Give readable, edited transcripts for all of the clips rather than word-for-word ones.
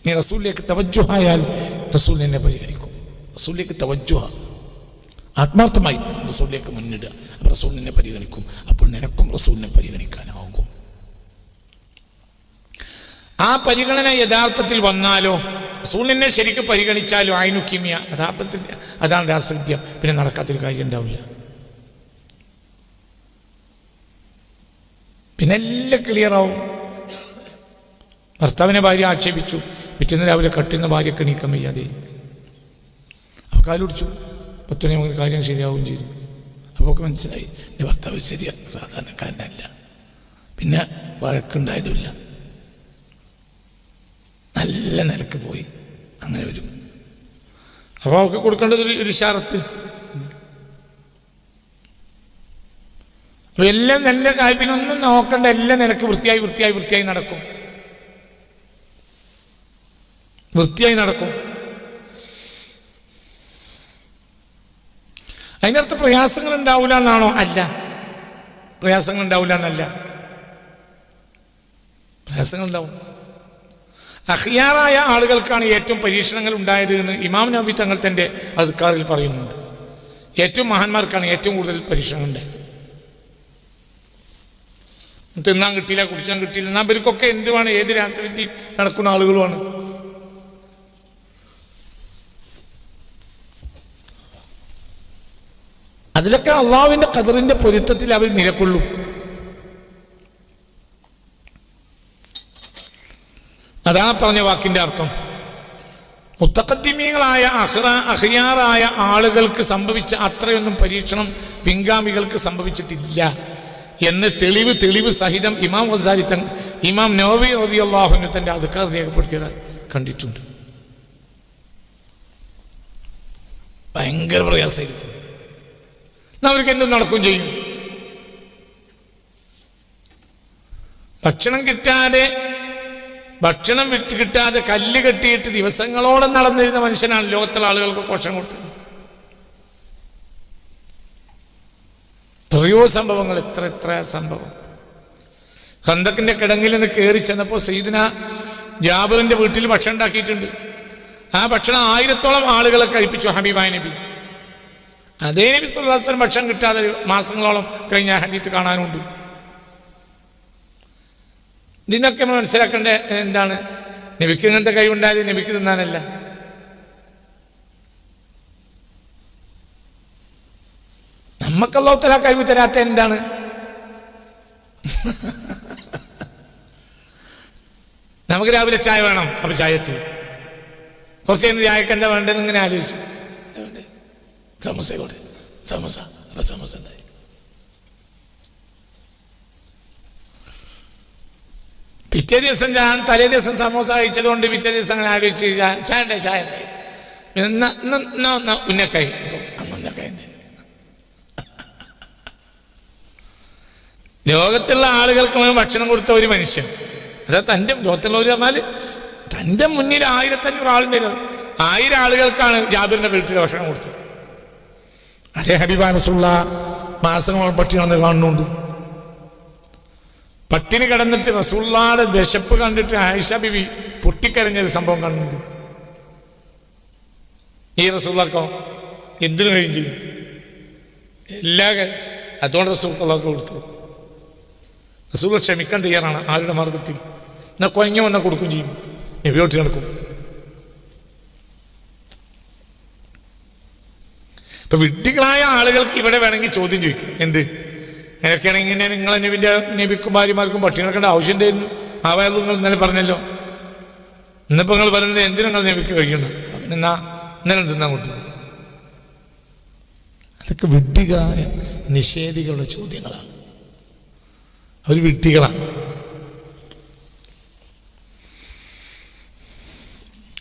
നീ റസൂലിലേക്ക് തവജ്ജുഹായാൽ റസൂൽ എന്നെ പരിഗണിക്കും. റസൂലിലേക്ക് തവജ്ജുഹ, ആത്മാർത്ഥമായി റസൂലിലേക്ക് മുന്നിടുക, അപ്പോൾ റസൂൽ നിന്നെ പരിഗണിക്കും. അപ്പോൾ നിനക്കും റസൂലിനെ പരിഗണിക്കാനാകും. ആ പരിഗണന യഥാർത്ഥത്തിൽ വന്നാലോ, റസൂലിനെ ശരിക്കും പരിഗണിച്ചാലോ, ആയിനുക്കിമിയ, യഥാർത്ഥത്തിൽ അതാണ് രാസവിദ്യ. പിന്നെ നടക്കാത്തൊരു കാര്യം ഉണ്ടാവില്ല. പിന്നെ എല്ലാം ക്ലിയറാവും. ഭർത്താവിനെ ഭാര്യ ആക്ഷേപിച്ചു, പിറ്റേന്ന് രാവിലെ കട്ടിന്ന് ഭാര്യയൊക്കെ എണീക്കാൻ വയ്യാതെ അപ്പോൾ കാലുടിച്ചു. 10 മണി മുതൽ കാര്യം ശരിയാവുകയും ചെയ്തു. അപ്പോൾ മനസ്സിലായി എൻ്റെ ഭർത്താവ് ശരിയാ, സാധാരണക്കാരനല്ല. പിന്നെ വഴക്കുണ്ടായതുമില്ല, നല്ല നിലക്ക് പോയി. അങ്ങനെ വരും. അപ്പോൾ അവർക്ക് കൊടുക്കേണ്ടത് ഒരു ഷറത്ത്. അപ്പോൾ എല്ലാം നല്ല കാര്യം, പിന്നെ ഒന്നും നോക്കണ്ട, എല്ലാം നിനക്ക് വൃത്തിയായി നടക്കും. വൃത്തിയായി നടക്കും. അതിനർത്ഥം പ്രയാസങ്ങൾ ഉണ്ടാവില്ല എന്നാണോ? അല്ല, പ്രയാസങ്ങൾ ഉണ്ടാവില്ല എന്നല്ല, പ്രയാസങ്ങൾ ഉണ്ടാവും. അഖിയാറായ ആളുകൾക്കാണ് ഏറ്റവും പരീക്ഷണങ്ങൾ ഉണ്ടായത് എന്ന് ഇമാം നബവി തങ്ങൾ തൻ്റെ അദ്കാറിൽ പറയുന്നുണ്ട്. ഏറ്റവും മഹാന്മാർക്കാണ് ഏറ്റവും കൂടുതൽ പരീക്ഷണങ്ങൾ ഉണ്ടായത്. തിന്നാൻ കിട്ടിയില്ല, കുടിച്ചാൻ കിട്ടിയില്ല, എന്നാൽ ഇവർക്കൊക്കെ എന്തുമാണ്, ഏത് രാസവിദ്യ നടക്കുന്ന ആളുകളുമാണ്. അതിലൊക്കെ അള്ളാഹുവിൻ്റെ ഖദറിൻ്റെ പൊരുത്തത്തിൽ അവർ നിലകൊള്ളും. അതാ പറഞ്ഞ വാക്കിൻ്റെ അർത്ഥം. മുത്തഖദ്ദിമീങ്ങളായ അഖിയാറായ ആളുകൾക്ക് സംഭവിച്ച അത്രയൊന്നും പരീക്ഷണം പിൻഗാമികൾക്ക് സംഭവിച്ചിട്ടില്ല എന്ന് തെളിവ് സഹിതം ഇമാം നവവി റളിയല്ലാഹു അൻഹു തൻ്റെ അദ്കാർ രേഖപ്പെടുത്തിയതായി കണ്ടിട്ടുണ്ട്. ഭയങ്കര പ്രയാസമായിരിക്കും. അവർക്ക് എന്തും നടക്കുകയും ചെയ്യും. ഭക്ഷണം കിട്ടാതെ കല്ല് കെട്ടിയിട്ട് ദിവസങ്ങളോളം നടന്നിരുന്ന മനുഷ്യനാണ് ലോകത്തുള്ള ആളുകൾക്ക് ഭക്ഷണം കൊടുത്തത്. എത്രയോ സംഭവങ്ങൾ, എത്ര സംഭവം. ഖന്തക്കിന്റെ കിടങ്ങിൽ നിന്ന് കയറി ചെന്നപ്പോൾ സയ്യിദുന ജാബിറിന്റെ വീട്ടിൽ ഭക്ഷണം ഉണ്ടാക്കിയിട്ടുണ്ട്. ആ ഭക്ഷണം 1000-ഓളം ആളുകളെ കഴിപ്പിച്ചു ഹബീബായ നബി. അതേ നബി സല്ലല്ലാഹു അലൈഹി വസല്ലം ഭക്ഷണം കിട്ടാതെ മാസങ്ങളോളം കഴിഞ്ഞ ഹദീത്ത് കാണാനുണ്ട്. ഇതിനൊക്കെ നമ്മൾ മനസ്സിലാക്കേണ്ട എന്താണ്? നബിക്ക് ഇങ്ങനത്തെ കഴിവുണ്ടായത് നബിക്ക് തിന്നാനല്ല. നമുക്ക് അല്ലാഹു തആല കഴിവ് തരാത്ത എന്താണ്? നമുക്ക് രാവിലെ ചായ വേണം, അപ്പൊ ചായ എത്തി. കുറച്ച് കഴിഞ്ഞ് ചായക്ക് എന്താ വേണ്ടതെന്ന് ഇങ്ങനെ ആലോചിച്ചു, സമൂസ കൂടെ, സമൂസ, അപ്പൊ സമൂസ ഉണ്ടായി. പിറ്റേ ദിവസം തലേ ദിവസം സമൂസ കഴിച്ചതുകൊണ്ട് പിറ്റേ ദിവസം അങ്ങനെ ആലോചിച്ച് ചായ ഉണ്ടായി. ഉന്നക്കായി, അന്ന് ഉന്നക്കായി. ലോകത്തുള്ള ആളുകൾക്ക് ഭക്ഷണം കൊടുത്ത ഒരു മനുഷ്യൻ, അതായത് ലോകത്തുള്ളവർ പറഞ്ഞാൽ തൻ്റെ മുന്നിൽ 1500 ആളുണ്ടായിരുന്നു. 1000 ആളുകൾക്കാണ് ജാബിറിന്റെ വീട്ടിൽ ഭക്ഷണം കൊടുത്തത്. അതേ ഹബീബായ റസൂലുള്ളാഹി മാസങ്ങളോളം പട്ടിണി വന്ന് കാണുന്നുണ്ട്. പട്ടിണി കിടന്നിട്ട് റസൂലുള്ളാഹിയുടെ വിശപ്പ് കണ്ടിട്ട് ആയിഷ ബിബി പൊട്ടിക്കരഞ്ഞൊരു സംഭവം കാണുന്നുണ്ട്. ഈ റസൂലുള്ളാഹിക്കോ എന്തിനു കഴിയും ചെയ്യും, അതുകൊണ്ട് റസൂലുള്ളാഹിക്ക് കൊടുത്തു. റസൂൽ ക്ഷമിക്കാൻ തയ്യാറാണ് ആരുടെ മാർഗത്തിൽ. എന്നാൽ കൊഞ്ഞ വന്നാൽ കൊടുക്കും ചെയ്യും, നബിയോട്ടി നടക്കും. ഇപ്പൊ വിഡ്ഢികളായ ആളുകൾക്ക് ഇവിടെ വേണമെങ്കിൽ ചോദ്യം ചോദിക്കും, എന്ത് നിനക്കാണെങ്കിൽ നിങ്ങളെ നബിക്കും ഭാര്യമാർക്കും പട്ടിണി നടക്കേണ്ട ആവശ്യം ഉണ്ടായിരുന്നു? ആവായത് നിങ്ങൾ ഇന്നലെ പറഞ്ഞല്ലോ. ഇന്നിപ്പോൾ നിങ്ങൾ പറയുന്നത് എന്തിനാ നിങ്ങൾ നബിക്ക് കഴിയുന്നത്? അവനെന്നാ ഇന്നലെ തിന്നാൻ കൊടുത്തു. അതൊക്കെ വിഡ്ഢികളായ നിഷേധികളുടെ ചോദ്യങ്ങളാണ്. അവർ വിഡ്ഢികളാണ്.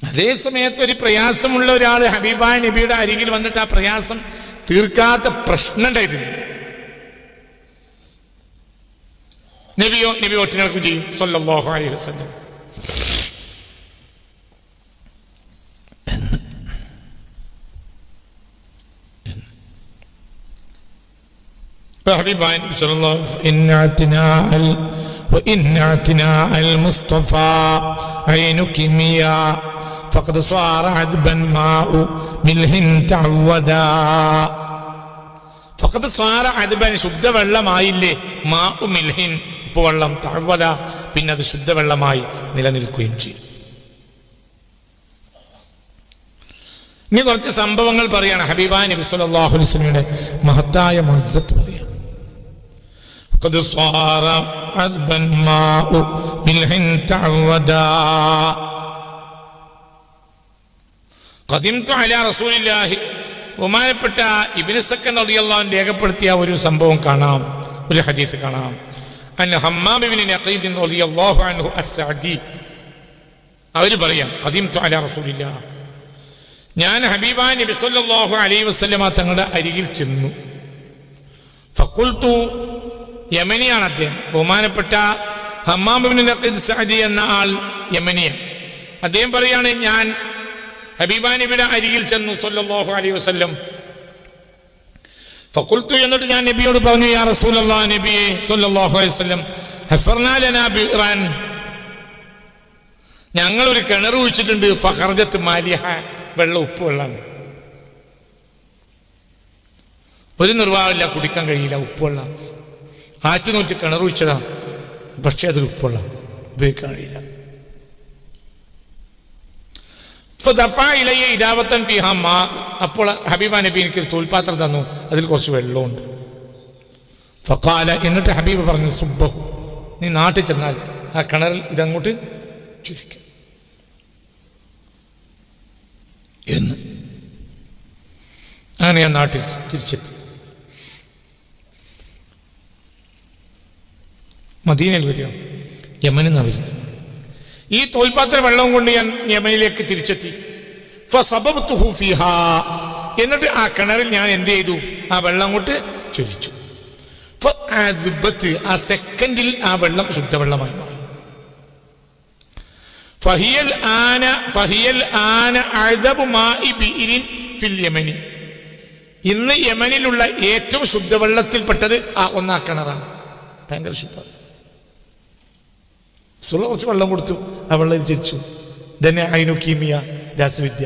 അതേ സമയത്ത് ഒരു പ്രയാസമുള്ള ഒരാൾ ഹബീബായ നബിയുടെ അരികിൽ വന്നിട്ട് ആ പ്രയാസം തീർക്കാത്ത പ്രശ്നം ഉണ്ടായിട്ടില്ല. നബി ഒറ്റനടക്കും ചെയ്യും സല്ലല്ലാഹു അലൈഹി വസല്ലം. ഹബീബായ നബി സല്ലല്ലാഹു വഇന്നാതിനാ അൽ മുസ്തഫ ഐനു കിമിയാ ഫഖദ് സാറ അദ്ബൻ മാഉ മിൽഹിൻ തഅവദാ. ഫഖദ് സാറ അദ്ബൻ ശുദ്ധവെള്ളമായില്ലേ, മാഉ മിൽഹിൻ ഉപ്പുവെള്ളം, തഅവദ പിന്നെ അത് ശുദ്ധവെള്ളമായി നിലനിൽക്കുകയും ചെയ്യും. ഇനി കുറച്ച് സംഭവങ്ങൾ പറയാണ്. ഹബീബായ നബി സല്ലല്ലാഹു അലൈഹി വസല്ലമയുടെ മഹത്തായ മുഅ്ജിസത്ത് പറയാം. ഖദ് സാറ അദ്ബൻ മാഉ മിൽഹിൻ തഅവദാ ഖദിംതു അലാ റസൂലില്ലാഹി. ബഹുമാനപ്പെട്ട ഇബ്നു സക്കൻ റളിയല്ലാഹു അൻഹു രേഖപ്പെടുത്തിയ ഒരു സംഭവം കാണാം, ഒരു ഹദീസ് കാണാം. അൻ ഹമ്മാം ഇബ്നു നഖീദ് റളിയല്ലാഹു അൻഹു അസ്സഅദി അവർ പറയാം, ഖദിംതു അലാ റസൂലില്ലാഹ്, ഞാൻ ഹബീബായ നബി സല്ലല്ലാഹു അലൈഹി വസല്ലമ തങ്ങളുടെ അരികിൽ ചെന്നു. ഫഖുൽതു, യമനിയാണ് അദ്ദേഹം, ബഹുമാനപ്പെട്ട ഹമ്മാം ഇബ്നു നഖീദ് സഅദി എന്ന ആൾ യമനിയാണ്. അദ്ദേഹം പറയാണ്, ഞാൻ ഹബീബായ നബിയുടെ അരികിൽ ചെന്നു സല്ലല്ലാഹു അലൈഹി വസല്ലം. ഫഖുൽതു, എന്നിട്ട് ഞാൻ നബിയോട് പറഞ്ഞു, യാ റസൂലല്ലാഹ്, നബിയെ സല്ലല്ലാഹു അലൈഹി വസല്ലം, ഹഫർനാ ലനാ ബിറാൻ, ഞങ്ങൾ ഒരു കിണർ കുഴിച്ചിട്ടുണ്ട്. ഫഖറജത്ത് മാലിഹ, വെള്ളം ഉപ്പ് വെള്ളമാണ്, ഒരു നിർവാഹമില്ല, കുടിക്കാൻ കഴിയില്ല, ഉപ്പുവെള്ളം. ആറ്റുനൂറ്റി കിണർ കുഴിച്ചതാ, പക്ഷെ അതൊരു ഉപ്പുവെള്ളം, ഉപയോഗിക്കാൻ കഴിയില്ല. അപ്പോൾ ഹബീബ നബി എനിക്കൊരു തോൽപാത്രം തന്നു, അതിൽ കുറച്ച് വെള്ളമുണ്ട്. ഫഖാല, എന്നിട്ട് ഹബീബ് പറഞ്ഞു, സുബ്ബഹു, നീ നാട്ടിൽ ചെന്നാൽ ആ കിണറിൽ ഇതങ്ങോട്ട് ചുരുക്കും എന്ന്. അങ്ങനെ ഞാൻ നാട്ടിൽ തിരിച്ചെത്തി. മദീനയിൽ വരിക, യമനിൽ നിന്നാണ് വരുന്നത്. ഈ തോൽപാത്ര വെള്ളവും കൊണ്ട് ഞാൻ യമനിലേക്ക് തിരിച്ചെത്തി. ഫസബബ്തുഹു ഫീഹാ, എന്നിട്ട് ആ കിണറിൽ ഞാൻ എന്ത് ചെയ്തു, ആ വെള്ളം കൊണ്ട് ചൊരിച്ചു. ആ സെക്കൻഡിൽ ആ വെള്ളം ശുദ്ധവെള്ളമായി മാറി. ഫഹിയൽ ആന അഅദബു മാഇ ബിഇരിൻ ഫിൽ യമനി, ഇന്ന് യമനിലുള്ള ഏറ്റവും ശുദ്ധവെള്ളത്തിൽപ്പെട്ടത് ആ ഒന്നാ കിണറാണ്. ഭയങ്കര ശുദ്ധം. കുറച്ച് വെള്ളം കൊടുത്തു, ആ വെള്ളം ചിരിച്ചു. തന്നെ ഐനു കീമിയ, രാസവിദ്യ.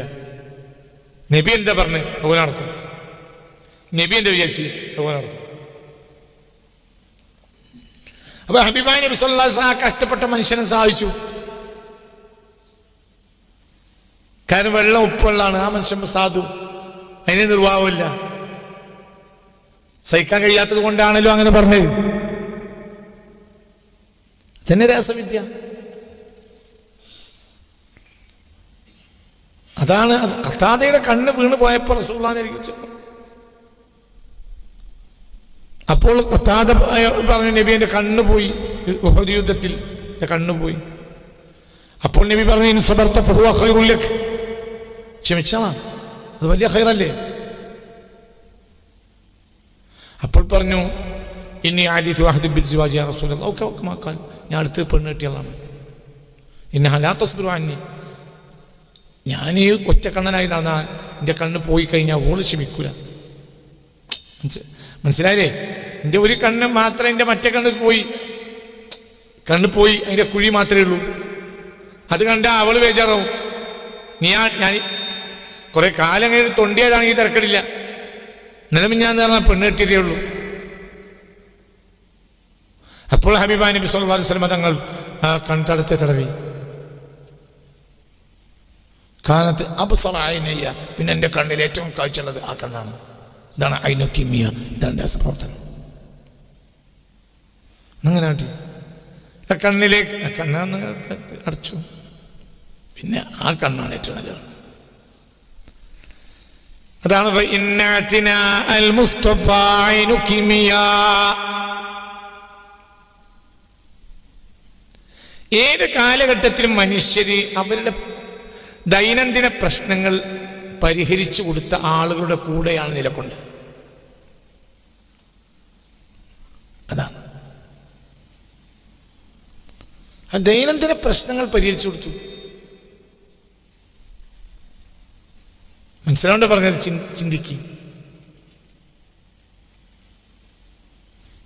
നബി എന്താ പറഞ്ഞു, അതുപോലെ നടക്കും. നബി എന്താ വിചാരിച്ച്, അതുപോലെ നടക്കും. അപ്പൊ ഹബീബായ നബി സല്ലല്ലാഹു അലൈഹി വസല്ലം കഷ്ടപ്പെട്ട മനുഷ്യനെ സഹായിച്ചു. കാരണം വെള്ളം ഉപ്പുവെള്ളമാണ്. ആ മനുഷ്യൻ സാധു, അതിന് നിർവാഹമില്ല, സഹിക്കാൻ കഴിയാത്തത് കൊണ്ടാണല്ലോ അങ്ങനെ പറഞ്ഞത്. തന്നെ രാസവിദ്യ. അതാണ് ഖത്താദയുടെ കണ്ണ് വീണ് പോയപ്പോൾ റസൂലുള്ളാഹിനെ അറിയിച്ചു. അപ്പോൾ ഖത്താദ പറഞ്ഞു, നബി എൻ്റെ കണ്ണ് പോയി, ഉഹദ് യുദ്ധത്തിൽ എൻ്റെ കണ്ണ് പോയി. അപ്പോൾ നബി പറഞ്ഞു, ഇൻ സബർത ഫഹുവ ഖൈറുൽ ലക്, ക്ഷമിച്ചാ അത് വലിയ ഖൈറല്ലേ. അപ്പോൾ പറഞ്ഞു, ഇനി ആദിത്തു അഹദ് ബിസ്വാജി യാ റസൂലല്ലാഹ്, ഓക്കെ ഓക്കെ മാക്കാൻ, ഞാൻ അടുത്ത് പെണ്ണ് കെട്ടിയാളാണ്. ഇന്നഹ ലാ തസ്ബിറു അന്നി, ഞാൻ ഈ ഒറ്റക്കണ്ണനായി നടന്നാൽ എൻ്റെ കണ്ണ് പോയി കഴിഞ്ഞാൽ ഓള് ക്ഷമിക്കൂല. മനസ്സിലായില്ലേ? എൻ്റെ ഒരു കണ്ണ് മാത്രമേ, എൻ്റെ മറ്റേ കണ്ണ് പോയി, അതിൻ്റെ കുഴി മാത്രമേ ഉള്ളൂ. അത് കണ്ടാൽ അവള് ബേജാറാവും. ഞാൻ കുറെ കാലം കഴിഞ്ഞ് തൊണ്ടിയതാണെങ്കിൽ തിരക്കടില്ല. നിലവിൽ ഞാൻ പറഞ്ഞാൽ പെണ്ണ് കെട്ടിയിട്ടേ ഉള്ളൂ. അപ്പോൾ ഹബീബായ നബി സല്ലല്ലാഹു അലൈഹി വസല്ലം തങ്ങൾ ആ കൺതടത്തെ തടവി. കാനത്ത് അബ്സറ ഐനയ്യ, പിന്നെ എൻ്റെ കണ്ണിൽ ഏറ്റവും കാഴ്ചയുള്ളത് ആ കണ്ണാണ്. ഇതാണ് ഐനു കിമിയ, ഇതാണ് രാസപ്രവർത്തനം. അങ്ങനെ ആട്ടി ആ കണ്ണിലേക്ക്, ആ കണ്ണാന്ന് അടച്ചു. പിന്നെ ആ കണ്ണാണ് ഏറ്റവും നല്ല കണ്ണ്. അതാണ് ഇന്നാതിനാ അൽ മുസ്തഫ ഐനു കിമിയ. ഏത് കാലഘട്ടത്തിലും മനുഷ്യര് അവരുടെ ദൈനംദിന പ്രശ്നങ്ങൾ പരിഹരിച്ചു കൊടുത്ത ആളുകളുടെ കൂടെയാണ് നിലകൊണ്ടത്. അതാണ് ആ ദൈനംദിന പ്രശ്നങ്ങൾ പരിഹരിച്ചു കൊടുത്തു. മനസ്സിലാണ്ട് പറഞ്ഞത് ചിന്തിക്ക്.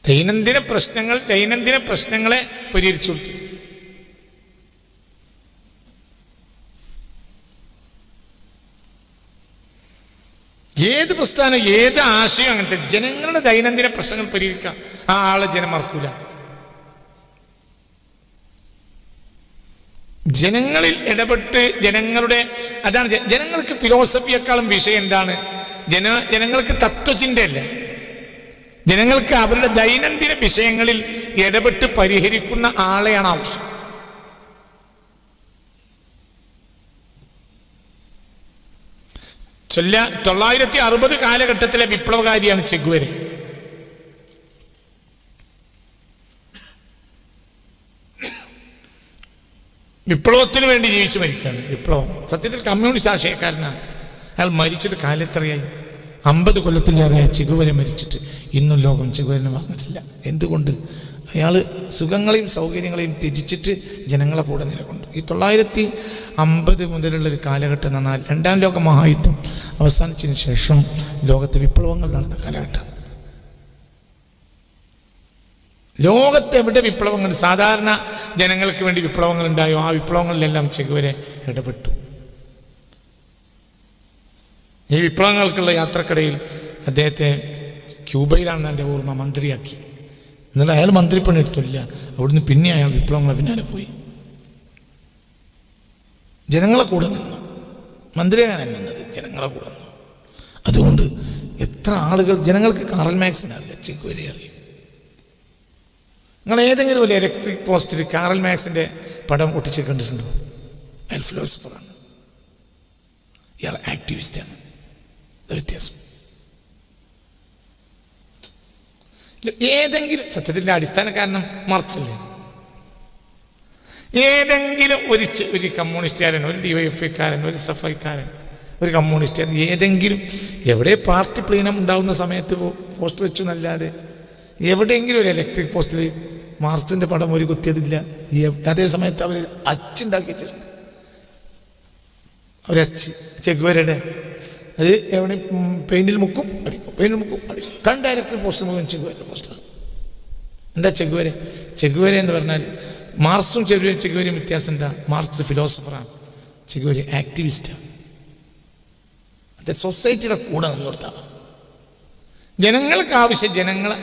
ദൈനംദിന പ്രശ്നങ്ങളെ പരിഹരിച്ചു കൊടുത്തു. ഏത് പ്രസ്ഥാനം, ഏത് ആശയം അങ്ങനത്തെ ജനങ്ങളുടെ ദൈനംദിന പ്രശ്നങ്ങൾ പരിഹരിക്കാം. ആ ആളെ ജനം മറക്കൂല. ജനങ്ങളിൽ ഇടപെട്ട് അതാണ് ജനങ്ങൾക്ക് ഫിലോസഫിയെക്കാളും വിഷയം എന്താണ്? ജനങ്ങൾക്ക് തത്വചിന്തയല്ല, ജനങ്ങൾക്ക് അവരുടെ ദൈനംദിന വിഷയങ്ങളിൽ ഇടപെട്ട് പരിഹരിക്കുന്ന ആളെയാണ് ആവശ്യം. ചൊല്ല 1960 കാലഘട്ടത്തിലെ വിപ്ലവകാരിയാണ് ചെഗുവേര. വിപ്ലവത്തിന് വേണ്ടി ജീവിച്ചു മരിക്കുകയാണ്. വിപ്ലവം സത്യത്തിൽ കമ്മ്യൂണിസ്റ്റ് ആശയക്കാരനാണ്. അയാൾ മരിച്ചിട്ട് കാലത്രയായി 50 കൊല്ലത്തിലേറെ ചെഗുവേര മരിച്ചിട്ട് ഇന്നും ലോകം ചെഗുവേരനെ മറന്നിട്ടില്ല. എന്തുകൊണ്ട്? അയാൾ സുഖങ്ങളെയും സൗകര്യങ്ങളെയും ത്യജിച്ചിട്ട് ജനങ്ങളെ കൂടെ നിലകൊണ്ടു. ഈ 1950 മുതലുള്ളൊരു കാലഘട്ടം എന്ന് പറഞ്ഞാൽ 2ാം ലോക മഹായുദ്ധം അവസാനിച്ചതിന് ശേഷം ലോകത്ത് വിപ്ലവങ്ങൾ നടന്ന കാലഘട്ടം. ലോകത്ത് എവിടെ വിപ്ലവങ്ങൾ, സാധാരണ ജനങ്ങൾക്ക് വേണ്ടി വിപ്ലവങ്ങൾ ഉണ്ടായോ ആ വിപ്ലവങ്ങളിലെല്ലാം ചെഗുവേര ഇടപെട്ടു. ഈ വിപ്ലവങ്ങൾക്കുള്ള യാത്രക്കിടയിൽ അദ്ദേഹത്തെ ക്യൂബയിലാണെന്ന് എൻ്റെ ഓർമ്മ മന്ത്രിയാക്കി. എന്നാലും അയാൾ മന്ത്രിപ്പണി എടുത്തില്ല. അവിടുന്ന് പിന്നെ അയാൾ വിപ്ലവങ്ങളെ പിന്നാലെ പോയി. ജനങ്ങളെ കൂടെ നിന്നു. മന്ത്രിയാണ് നിന്നത്, ജനങ്ങളെ കൂടെ നിന്നു. അതുകൊണ്ട് എത്ര ആളുകൾ ജനങ്ങൾക്ക് കാറൽ മാർക്സിനെ അറിയാം, ചെഗുവേരയെ അറിയും. നിങ്ങൾ ഏതെങ്കിലും ഒരു ഇലക്ട്രിക് പോസ്റ്റിൽ കാറൽ മാർക്സിൻ്റെ പടം ഒട്ടിച്ച് കണ്ടിട്ടുണ്ടോ? അയാൾ ഫിലോസഫറാണ്, ഇയാൾ ആക്ടിവിസ്റ്റാണ്. വ്യത്യാസം. ഏതെങ്കിലും സത്യത്തിൻ്റെ അടിസ്ഥാന കാരണം മാർക്സ് അല്ലേ? ഏതെങ്കിലും ഒരു കമ്മ്യൂണിസ്റ്റുകാരൻ, ഒരു ഡിവൈഎഫ്ഐക്കാരൻ, ഒരു സഫൈക്കാരൻ, ഒരു കമ്മ്യൂണിസ്റ്റുകാരൻ ഏതെങ്കിലും എവിടെ പാർട്ടി പ്ലീനം ഉണ്ടാകുന്ന സമയത്ത് പോസ്റ്റർ വെച്ചു എന്നല്ലാതെ എവിടെയെങ്കിലും ഒരു ഇലക്ട്രിക് പോസ്റ്റിൽ മാർക്സിൻ്റെ പടം ഒരു കുത്തിയതില്ല. അതേ സമയത്ത് അവർ അച്ചുണ്ടാക്കി വെച്ചിട്ടുണ്ട്. അവരച്ച് ചെഗുവേരയുടെ അത് എവിടെ പെയിൻറ്റിൽ മുക്കും അടിക്കും, പെയിൻറ്റിൽ മുക്കും അടിക്കും. കണ്ട ഇലക്ട്രിക് പോസ്റ്റർ മുഴുവൻ ചെഗുവേരയുടെ പോസ്റ്റർ. എന്താ ചെഗുവേര എന്ന് പറഞ്ഞാൽ മാർക്സും ചെഗുവേരയും വ്യത്യാസം എന്താ? മാർക്സ് ഫിലോസഫറാണ്, ചെഗുവേര ആക്ടിവിസ്റ്റാണ്. അത് സൊസൈറ്റിയുടെ കൂടെ നിന്നോർത്താണ്. ജനങ്ങൾക്ക് ആവശ്യം ജനങ്ങളെ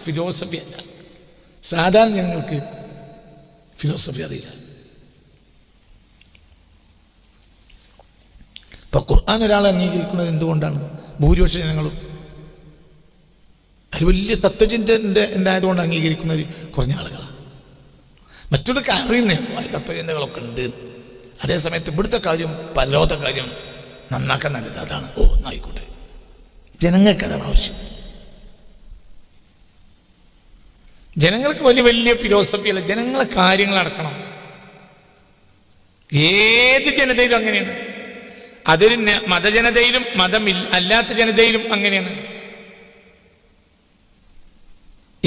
ഫിലോസഫി അല്ല. സാധാരണ ജനങ്ങൾക്ക് ഫിലോസഫി അറിയില്ല. ഇപ്പം ഖുർആൻ ഒരാളെ അംഗീകരിക്കുന്നത് എന്തുകൊണ്ടാണ്? ഭൂരിപക്ഷ ജനങ്ങളും അത് വലിയ തത്വചിന്ത ഉണ്ടായതുകൊണ്ട് അംഗീകരിക്കുന്നത് കുറഞ്ഞ ആളുകളാണ്. മറ്റൊരു അറിയുന്നേ തത്വചിന്തകളൊക്കെ ഉണ്ട്. അതേസമയത്ത് ഇവിടുത്തെ കാര്യം പരലോകത്തെ കാര്യം നന്നാക്കാൻ നല്ലത് അതാണ്. ഒന്നായിക്കോട്ടെ, ജനങ്ങൾക്ക് അതാണ് ആവശ്യം. ജനങ്ങൾക്ക് വലിയ വലിയ ഫിലോസഫിയല്ല, ജനങ്ങളെ കാര്യങ്ങൾ നടക്കണം. ഏത് ജനതയിലും അങ്ങനെയാണ്. അതൊരു മതജനതയിലും അല്ലാത്ത ജനതയിലും അങ്ങനെയാണ്.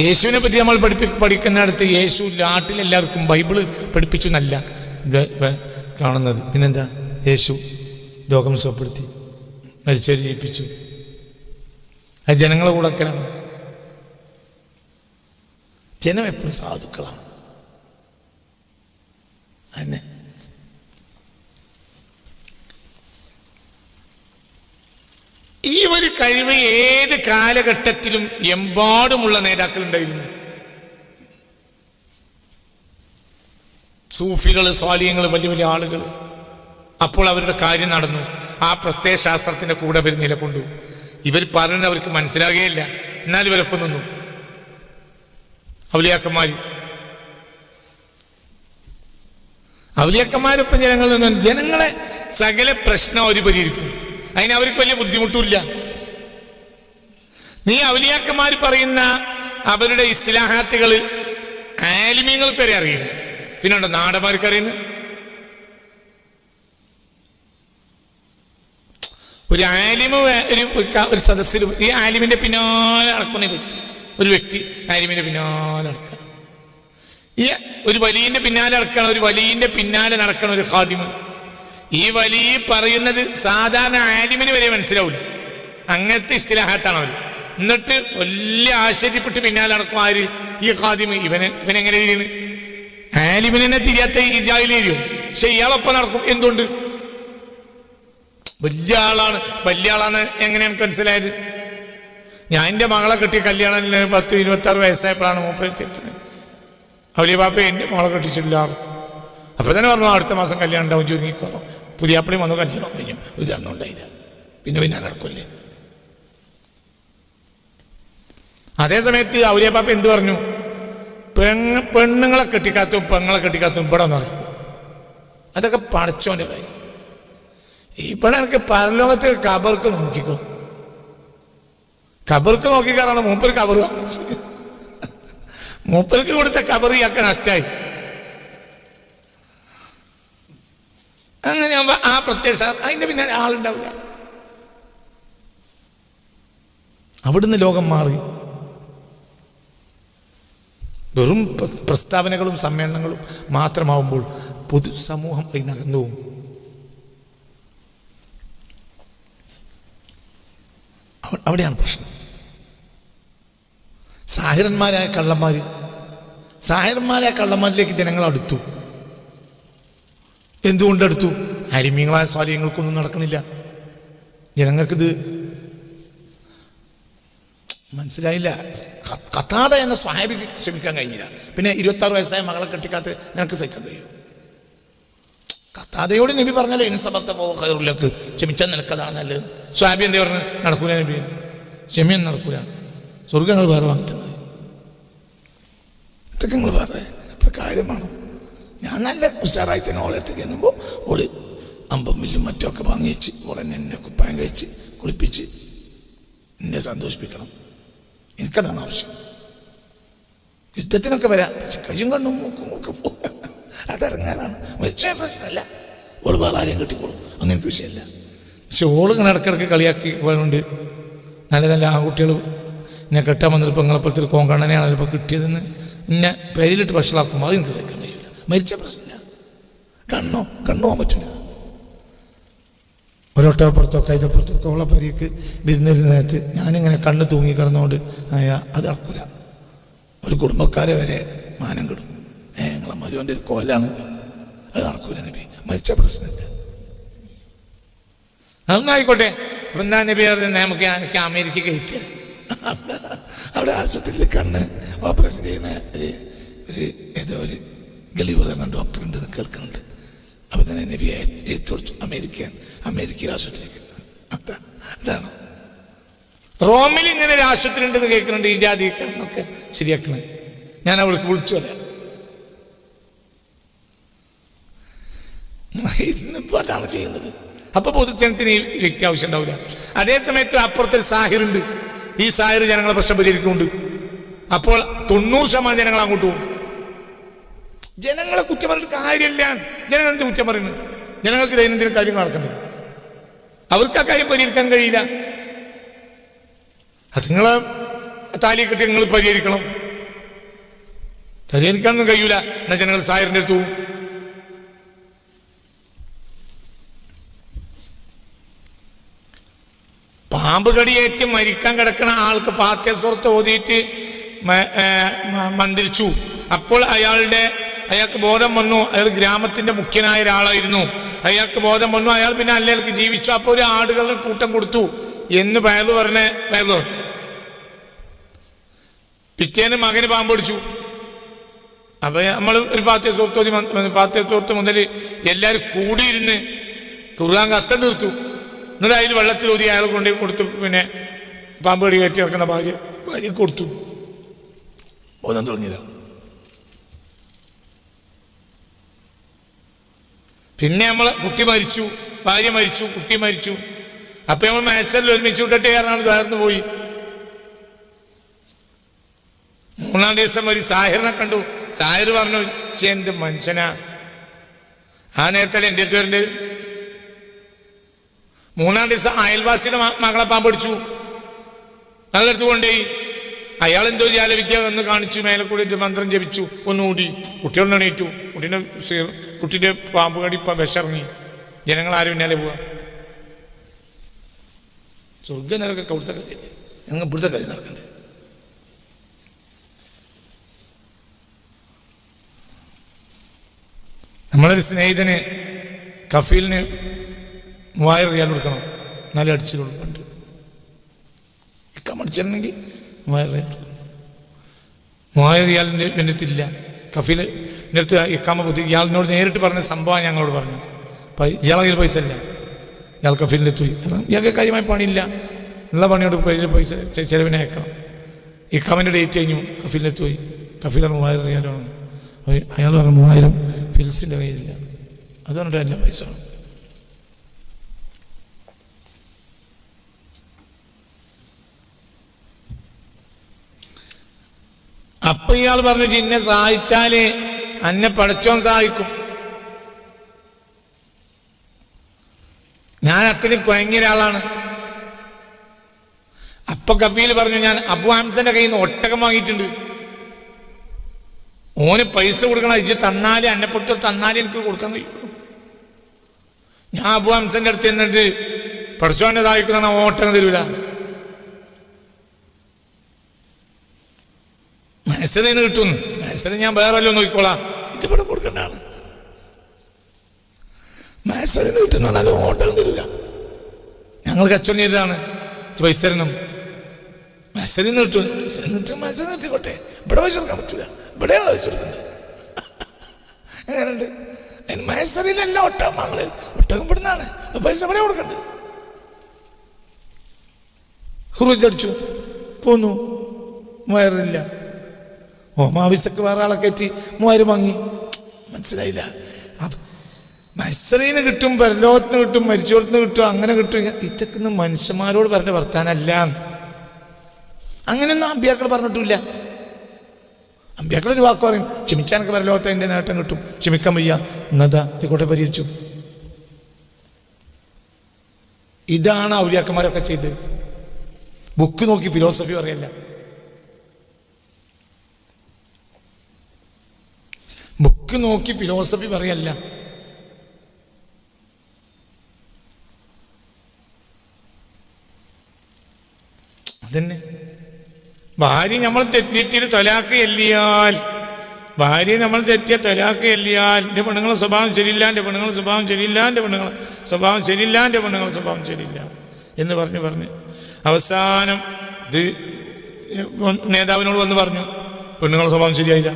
യേശുവിനെ പറ്റി നമ്മൾ പഠിക്കുന്നിടത്ത് യേശു നാട്ടിലെല്ലാവർക്കും ബൈബിള് പഠിപ്പിച്ചു എന്നല്ല കാണുന്നത്. പിന്നെന്താ? യേശു ലോകം സുഖപ്പെടുത്തി, മരിച്ചവരെ ജയിപ്പിച്ചു. അത് ജനങ്ങളെ കൂടക്കലാണ്. ജനം എപ്പോഴും സാധുക്കളാണ്. അതിനെ ഈ ഒരു കഴിവ് ഏത് കാലഘട്ടത്തിലും എമ്പാടുമുള്ള നേതാക്കളുണ്ടായിരുന്നു. സൂഫികൾ, സ്വാലിഹ്യങ്ങൾ, വലിയ വലിയ ആളുകൾ. അപ്പോൾ അവരുടെ കാര്യം നടന്നു. ആ പ്രത്യയ ശാസ്ത്രത്തിന്റെ കൂടെ അവർ നിലകൊണ്ടു. ഇവർ പറയുന്നത് അവർക്ക് മനസ്സിലാകുകയില്ല, എന്നാൽ ഇവരൊപ്പം നിന്നു. ഔലിയാക്കന്മാരൊപ്പം ജനങ്ങളിൽ നിന്ന് ജനങ്ങളെ സകല പ്രശ്നം അവർ പരിഹരിക്കും. അതിന് അവർക്ക് വലിയ ബുദ്ധിമുട്ടില്ല. നീ ഔലിയാക്കന്മാർ പറയുന്ന അവരുടെ ഇസ്തിലാഹാത്തുകൾ ആലിമീങ്ങൾക്ക് വരെ അറിയില്ല. പിന്നെയുണ്ടോ നാടന്മാർക്ക് അറിയുന്നത്? ഒരു ആലിമ് ഒരു സദസ്സിൽ ഈ ആലിമിന്റെ പിന്നാലെ നടക്കുന്ന ഒരു വ്യക്തി ആലിമിന്റെ പിന്നാലെ നടക്കുക. ഈ ഒരു വലിയന്റെ പിന്നാലെ നടക്കണം, ഒരു വലിയന്റെ പിന്നാലെ നടക്കണം ഒരു ഖാദിമ്. ഈ വലിയ പറയുന്നത് സാധാരണ ആലിമിന് വരെ മനസ്സിലാവില്ല. അങ്ങനത്തെ ഇസ്തിലാഹാത്താണ് അവർ. എന്നിട്ട് വലിയ ആശ്ചര്യപ്പെട്ട് പിന്നാലെ നടക്കും ആര്? ഈ ഖാദിമ്. ഇവനെങ്ങനെ തിരിയാണ്? ആലിമിനെ തിരിയാത്ത ഈ ജാഹിലിയോ? പക്ഷെ ഇയാളൊപ്പം നടക്കും. എന്തുകൊണ്ട്? വലിയ ആളാണ് എങ്ങനെ എനിക്ക് മനസ്സിലായത്? ഞാൻ എൻ്റെ മകളെ കെട്ടിയ കല്യാണം 10-26 വയസ്സായപ്പോഴാണ് മൂപ്പര് തെറ്റുന്നത്. വലിയ ബാപ്പ എൻ്റെ മകളെ കെട്ടിച്ചില്ല. അപ്പോൾ തന്നെ പറഞ്ഞു അടുത്ത മാസം കല്യാണം ഉണ്ടാവും, ചുരുങ്ങിക്കോറും. പുതിയ അപ്പടി വന്നു, കല്യാണം കഴിഞ്ഞു, ഒരു ജന്മം ഉണ്ടായില്ല. പിന്നെ നടക്കില്ലേ? അതേ സമയത്ത് ഔലിയ ബാപ്പ എന്ത് പറഞ്ഞു? പെണ്ണുങ്ങളെ കെട്ടിക്കാത്തും പെങ്ങളെ കെട്ടിക്കാത്തും ഇവിടെ ഒന്ന് പറയുന്നത്. അതൊക്കെ പടച്ചോൻ്റെ കാര്യം. ഇവിടെ എനിക്ക് പരലോകത്ത് കബർക്ക് നോക്കിക്കോ. കബർക്ക് നോക്കിക്കാറാണ് മൂപ്പര് കബർ വാങ്ങിച്ചത്. മൂപ്പർക്ക് കൊടുത്ത കബർ ഇയാൾക്ക് നഷ്ടമായി. അങ്ങനെ ആ പ്രത്യേക അതിൻ്റെ പിന്നെ ആളുണ്ടാവില്ല. അവിടുന്ന് ലോകം മാറി. വെറും പ്രസ്താവനകളും സമ്മേളനങ്ങളും മാത്രമാവുമ്പോൾ പൊതുസമൂഹം അതിനകന്നു പോകും. അവിടെയാണ് പ്രശ്നം. സാഹിറന്മാരായ കള്ളന്മാരിലേക്ക് ജനങ്ങൾ അടുത്തു. എന്തുകൊണ്ടടുത്തു? അരിമീങ്ങളായ സ്വാലിഹ്യങ്ങൾക്കൊന്നും നടക്കണില്ല. ജനങ്ങൾക്കിത് മനസ്സിലായില്ല. ഖത്താദ എന്ന സ്വഹാബിക്ക് ക്ഷമിക്കാൻ കഴിഞ്ഞില്ല. പിന്നെ 26 വയസ്സായ മകളെ കെട്ടിക്കാത്ത നിനക്ക് സഹിക്കാൻ കഴിയും? ഖത്താദയോട് നബി പറഞ്ഞല്ലോ ഇൻസബത്ത ഖൈറുലക്ക്, ക്ഷമിച്ചാൽ നിനക്കതാണ് നല്ലത്. സ്വഹാബി എന്താ പറഞ്ഞു? നടക്കൂല നബി, ക്ഷമയൊന്നും നടക്കൂല, സ്വർഗ്ഗങ്ങൾ വേറെ വാങ്ങിത്തന്നത്. ഇതൊക്കെ നിങ്ങൾ പറഞ്ഞ കാര്യമാണ്. ഞാൻ നല്ല ഉഷാറായി തന്നെ ഓളെടുത്തേക്ക് എന്നുമ്പോൾ ഓള് 50 മില്ലും മറ്റൊക്കെ വാങ്ങി വെച്ച് ഓളെന്നെ കുപ്പായം കഴിച്ച് കുളിപ്പിച്ച് എന്നെ സന്തോഷിപ്പിക്കണം. എനിക്കതാണ് ആവശ്യം. യുദ്ധത്തിനൊക്കെ വരാം, പക്ഷെ കയ്യും കണ്ണും മൂക്കും ഒക്കെ പോകും. അതറിഞ്ഞാലാണ് മരിച്ച പ്രശ്നമല്ല. ഓള് വേറെ ആരെയും കെട്ടിക്കോളും, ഒന്നും എനിക്ക് വിഷയമല്ല. പക്ഷെ ഓളിങ്ങനെ ഇടയ്ക്കിടയ്ക്ക് കളിയാക്കി പോയതുകൊണ്ട് നല്ല നല്ല ആൺകുട്ടികൾ എന്നെ കെട്ടാൻ വന്നൊരു പെങ്ങളപ്പോഴത്തെ ഒരു കോങ്കണ്ണനെയാണല്ലോ ഇപ്പോൾ കിട്ടിയതെന്ന് എന്നെ പേരിലിട്ട് വഷളാക്കുമ്പോൾ അത് എനിക്ക് സഹിക്കാൻ കഴിയില്ല. മരിച്ച പ്രശ്നമില്ല. കണ്ണോ പോകാൻ പറ്റില്ല. ഒരൊട്ടപ്പുറത്തൊക്കെ ഇതപ്പുറത്തൊക്കെ ഉള്ള പരിക്ക് വിരുന്നിരുന്ന നേരത്ത് ഞാനിങ്ങനെ കണ്ണ് തൂങ്ങി കിടന്നുകൊണ്ട് അത് നടക്കൂല. ഒരു കുടുംബക്കാരെ വരെ മാനം കിടും. ഞങ്ങളെ മരുവൻ്റെ ഒരു കോലാണ്, അത് നടക്കൂല നബി, മരിച്ച പ്രശ്നമില്ല. അതൊന്നും ആയിക്കോട്ടെ. അപ്പം എന്താ നബി പറഞ്ഞത്? എനിക്ക് അമേരിക്ക എത്തിയത് അവിടെ ആശുപത്രിയിൽ കണ്ണ് ഓപ്പറേഷൻ ചെയ്യുന്ന ഏതോ ഒരു ഗലീവർ എന്ന ഡോക്ടർ ഉണ്ട് കേൾക്കുന്നുണ്ട്. അപ്പം തന്നെ നബി കൊടുത്തു അമേരിക്കയിൽ ആശുപത്രിക്ക്. അതാണ് റോമിൽ ഇങ്ങനെ ഒരു ആശുപത്രി ഉണ്ടെന്ന് കേൾക്കുന്നുണ്ട്. ഈ ജാതി കണ്ണൊക്കെ ശരിയാക്കണേ. ഞാൻ അവൾക്ക് വിളിച്ചു പറയാം. ഇന്നിപ്പോൾ അതാണ് ചെയ്യുന്നത്. അപ്പൊ പൊതുജനത്തിന് ഈ വ്യക്തി ആവശ്യം ഉണ്ടാവില്ല. അതേ സമയത്ത് അപ്പുറത്തൊരു സാഹിറുണ്ട്. ഈ സാഹിർ ജനങ്ങളെ പ്രശ്നം പരിഹരിക്കുന്നുണ്ട്. അപ്പോൾ 90% ജനങ്ങൾ അങ്ങോട്ട് പോകും. ജനങ്ങളെ കുറ്റം പറഞ്ഞിട്ട് കാര്യമില്ല. ജനങ്ങളെന്ത് കുറ്റം പറയുന്നത്? ജനങ്ങൾക്ക് ദൈനംദിന കാര്യങ്ങൾ നടക്കണ്ടേ? അവർക്ക് ആ കാര്യം പരിഹരിക്കാൻ കഴിയില്ല. അത് നിങ്ങളെ താലി കെട്ടി നിങ്ങൾ പരിഹരിക്കണം. പരിഹരിക്കാനൊന്നും കഴിയൂല. എന്നാൽ ജനങ്ങൾ സാഹിറിൻ്റെ അടുത്ത് പോകും. പാമ്പ് കടിയേറ്റ് മരിക്കാൻ കിടക്കുന്ന ആൾക്ക് ഫാത്തിഹ സൂറത്ത് ഓതിയിട്ട് മന്ത്രിച്ചു. അപ്പോൾ അയാൾക്ക് ബോധം വന്നു. അയാൾ ഗ്രാമത്തിന്റെ മുഖ്യനായ ഒരാളായിരുന്നു. അയാൾക്ക് ബോധം വന്നു. അയാൾ പിന്നെ അയാൾക്ക് ജീവിച്ചു. അപ്പോൾ ഒരു ആടുകളുടെ കൂട്ടം കൊടുത്തു എന്ന് വയലു പിറ്റേന്ന് മകന് പാമ്പ് പിടിച്ചു. അപ്പൊ നമ്മൾ ഒരു ഫാത്തിഹ സൂറത്ത് മുതൽ എല്ലാവരും കൂടിയിരുന്ന് ഖുർആൻ അർത്ഥം തീർത്തു. എന്നിട്ട് അതിൽ വെള്ളത്തിൽ ഊതി അയാൾ കൊണ്ട് കൊടുത്തു. പിന്നെ പാമ്പ് കടി കയറ്റി കിടക്കുന്ന ഭാര്യ കൊടുത്തു. ബോധം തുടങ്ങിയില്ല. പിന്നെ നമ്മൾ കുട്ടി മരിച്ചു, ഭാര്യ മരിച്ചു, കുട്ടി മരിച്ചു. അപ്പൊ നമ്മൾ മാസ്റ്ററിൽ ഒരുമിച്ച് വിട്ടിട്ട് കാരണം തകർന്നു പോയി. 3-ാം ദിവസം ഒരു സാഹിറിനെ കണ്ടു. സാഹിർ പറഞ്ഞു, എന്ത് മനുഷ്യനാ, ആ നേരത്തല്ലേ എൻ്റെ അടുത്ത് വരേണ്ടത്. 3-ാം ദിവസം അയൽവാസിയുടെ മകളെ പാമ്പ് പിടിച്ചു. നല്ലടുത്ത് കൊണ്ടുപോയി. അയാൾ എന്തോ ജാലവിദ്യ എന്ന് കാണിച്ചു. മേലെ കൂടി മന്ത്രം ജപിച്ചു. ഒന്നുകൂടി കുട്ടികളൊന്ന് എണീറ്റു. കുട്ടീൻ്റെ പാമ്പ് കടി ഇപ്പം വിശറങ്ങി. ജനങ്ങൾ ആരും പിന്നാലെ പോവാ. സ്വർഗ്ഗ നരകൊക്കെ അവിടുത്തെ കാര്യമില്ല. ഞങ്ങൾ ഇവിടുത്തെ കാര്യം നടക്കണ്ടേ? നമ്മളൊരു സ്നേഹിതന് കഫീലിന് 3000 റിയാൽ കൊടുക്കണം, എന്നാലും അടിച്ചു കൊടുക്കുന്നുണ്ട്. ഇക്കം അടിച്ചിട്ടുണ്ടെങ്കിൽ 3000 റിയാൽ കൊടുക്കണം. 3000 റിയാലിൻ്റെ എൻ്റെ അടുത്തില്ല. കഫീലിൻ്റെ അടുത്ത് ഇക്കാമ ബുദ്ധി ഇയാളിനോട് നേരിട്ട് പറഞ്ഞ സംഭവം ഞങ്ങളോട് പറഞ്ഞു. ഇയാളെ കയ്യിൽ പൈസ ഇല്ല. ഇയാൾ കഫീലിൻ്റെ എത്തുപോയി. കാരണം ഇയാൾക്ക് കാര്യമായി പണിയില്ല. ഉള്ള പണിയോട് പൈസ ചിലവിനെ അയക്കണം. ഇക്കാമിൻ്റെ ഡേറ്റ് കഴിഞ്ഞു. കഫീലിൻ്റെ എത്തുപോയി. കഫീൽ 3000 റിയാൽ വേണം. അയാൾ പറഞ്ഞു 3000 ഫിൽസിൻ്റെ കയ്യിലില്ല. അത് പറഞ്ഞിട്ട് എല്ലാ പൈസ വേണം. അപ്പൊ ഇയാൾ പറഞ്ഞു, ചിന്നെ സഹായിച്ചാല് അന്നെ പടച്ചോൻ സഹായിക്കും. ഞാൻ അത്രയും കുഴങ്ങിയ ഒരാളാണ്. അപ്പൊ കഫീൽ പറഞ്ഞു, ഞാൻ അബു ഹംസന്റെ കയ്യിൽ നിന്ന് ഒട്ടകം വാങ്ങിയിട്ടുണ്ട്. ഓന് പൈസ കൊടുക്കണം. ഇജ്ജ് തന്നാലേ, അന്നെപ്പൊട്ട് തന്നാലേ എനിക്ക് കൊടുക്കാൻ കഴിയുള്ളൂ. ഞാൻ അബു ഹംസന്റെ അടുത്ത് എന്നിട്ട് പടച്ചോനെ സഹായിക്കുന്ന ഒട്ടകം തരൂല. മത്സരം കിട്ടുന്നു. മത്സരം ഞാൻ വേറെ വല്ലതും നോക്കിക്കോളാം. ഇതിവിടെ കൊടുക്കേണ്ടതാണ്. മത്സരം കിട്ടുന്ന ഓട്ടം തരില്ല. ഞങ്ങൾ കച്ചവടം ചെയ്തതാണ്. പൈസ തരണം. മത്സരം കിട്ടും. മത്സരം കിട്ടിക്കോട്ടെ. ഇവിടെ പൈസ കൊടുക്കാൻ പറ്റൂല. ഇവിടെയാണ് പൈസ കൊടുക്കുന്നത്. അങ്ങനെയുണ്ട്. മത്സരയിലല്ല ഒട്ടകം വാങ്ങല്. ഒട്ടകം ഇവിടുന്നാണ്. പൈസ ഇവിടെ കൊടുക്കണ്ട്. ഹുറൂജ് അടിച്ചു പോന്നു. 3000 ഇല്ല. മാവിസക്ക് വേറെ ആളെ കയറ്റി 3000 വാങ്ങി. മനസ്സിലായില്ല. മത്സരീന് കിട്ടും, പരലോകത്തിന് കിട്ടും, മരിച്ചോടത്തിന് കിട്ടും, അങ്ങനെ കിട്ടും. ഇതൊക്കെ മനുഷ്യന്മാരോട് പറഞ്ഞ വർത്താനല്ല. അങ്ങനെയൊന്നും അമ്പിയാക്കൾ പറഞ്ഞിട്ടില്ല. അമ്പിയാക്കൾ ഒരു വാക്ക് പറയും, ക്ഷമിച്ചാനൊക്കെ പരലോകത്ത് അതിൻ്റെ നേട്ടം കിട്ടും. ക്ഷമിക്കാൻ വയ്യ, എന്നതാ ഇക്കോട്ടെ പരിഹരിച്ചു. ഇതാണ് ഔലിയാക്കന്മാരൊക്കെ ചെയ്ത്. ബുക്ക് നോക്കി ഫിലോസഫി പറയല്ല. ബുക്ക് നോക്കി ഫിലോസഫി പറയല്ല. അതന്നെ. ഭാര്യ നമ്മൾ തെറ്റിയിട്ട് തൊലാക്ക് എല്ലിയാൽ, ഭാര്യ നമ്മൾ തെറ്റിയ തൊലാക്ക് എല്ലിയാൽ, എൻ്റെ പെണ്ണുങ്ങളെ സ്വഭാവം ശരിയില്ല, എൻ്റെ പെണ്ണുങ്ങളെ സ്വഭാവം ശരിയില്ല, എൻ്റെ പെണ്ണുങ്ങളെ സ്വഭാവം ശരിയില്ല, എൻ്റെ പെണ്ണുങ്ങളെ സ്വഭാവം ശരിയില്ല എന്ന് പറഞ്ഞ് അവസാനം ഇത് നേതാവിനോട് വന്ന് പറഞ്ഞു, പെണ്ണുങ്ങളെ സ്വഭാവം ശരിയായില്ല.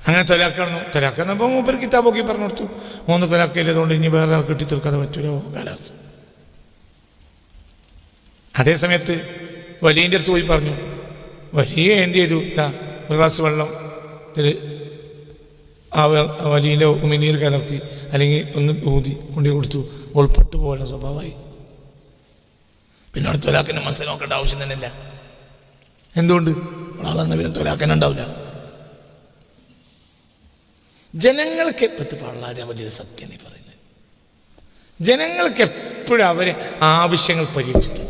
അങ്ങനെ തൊലാക്കണം. തൊലാക്കുന്നപ്പോൾ മൂപ്പർ കിതാബൊക്കെ പറഞ്ഞു കൊടുത്തു. 3 തൊലാക്കില്ലതുകൊണ്ട് ഇനി വേറെ ആൾ കെട്ടി തീർക്കാതെ പറ്റൂല. കാലാവസ്ഥ. അതേ സമയത്ത് വലിയൻ്റെ അടുത്ത് പോയി പറഞ്ഞു. വലിയ എന്ത് ചെയ്തു? ഒരു ഗ്ലാസ് വെള്ളം ആ വലിയ ഉമിനീർ കലർത്തി അല്ലെങ്കിൽ ഒന്ന് ഊതി കൊണ്ടു കൊടുത്തു. ഉൾപ്പെട്ടു പോലെ സ്വഭാവമായി. പിന്നെ അവിടെ തൊലാക്കിൻ്റെ മസല നോക്കേണ്ട ആവശ്യം തന്നെയില്ല. എന്തുകൊണ്ട്? ആളെന്ന പിന്നെ തൊലാക്കാനുണ്ടാവില്ല. ജനങ്ങൾക്ക് വളരെ വലിയൊരു സത്യം നീ പറയുന്നത്. ജനങ്ങൾക്ക് എപ്പോഴും അവരെ ആവശ്യങ്ങൾ പരിഹരിച്ചിട്ടുണ്ട്.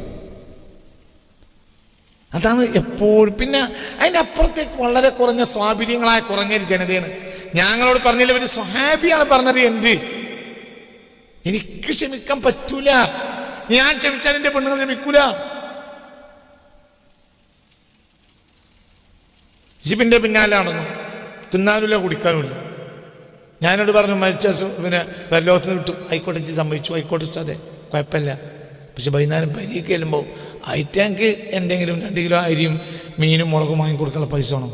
അതാണ് എപ്പോഴും. പിന്നെ അതിൻ്റെ അപ്പുറത്തേക്ക് വളരെ കുറഞ്ഞ സ്വാഭിര്യങ്ങളായ കുറഞ്ഞൊരു ജനതയാണ്. ഞങ്ങളോട് പറഞ്ഞില്ല, ഒരു സ്വഹാബിയാണ് പറഞ്ഞത്, എന്ത് എനിക്ക് ക്ഷമിക്കാൻ പറ്റൂല, ഞാൻ ക്ഷമിച്ചാൽ എൻ്റെ പെണ്ണുങ്ങൾ ക്ഷമിക്കൂല. ജിബിൻ്റെ പിന്നാലാണെന്നു തിന്നാനുമില്ല കുടിക്കാനുമില്ല. ഞാനോട് പറഞ്ഞു, മരിച്ച പിന്നെ പരലോകത്തിന് കിട്ടും. ആയിക്കോട്ടെ, സമ്മതിച്ചു, ആയിക്കോട്ടെ ഉസ്താദേ, കുഴപ്പമില്ല. പക്ഷെ വൈകുന്നേരം പരീക്ക് ചെല്ലുമ്പോൾ ഐറ്റാങ്ക് എന്തെങ്കിലും 2 കിലോ അരിയും മീനും മുളകും വാങ്ങി കൊടുക്കാനുള്ള പൈസ വേണം.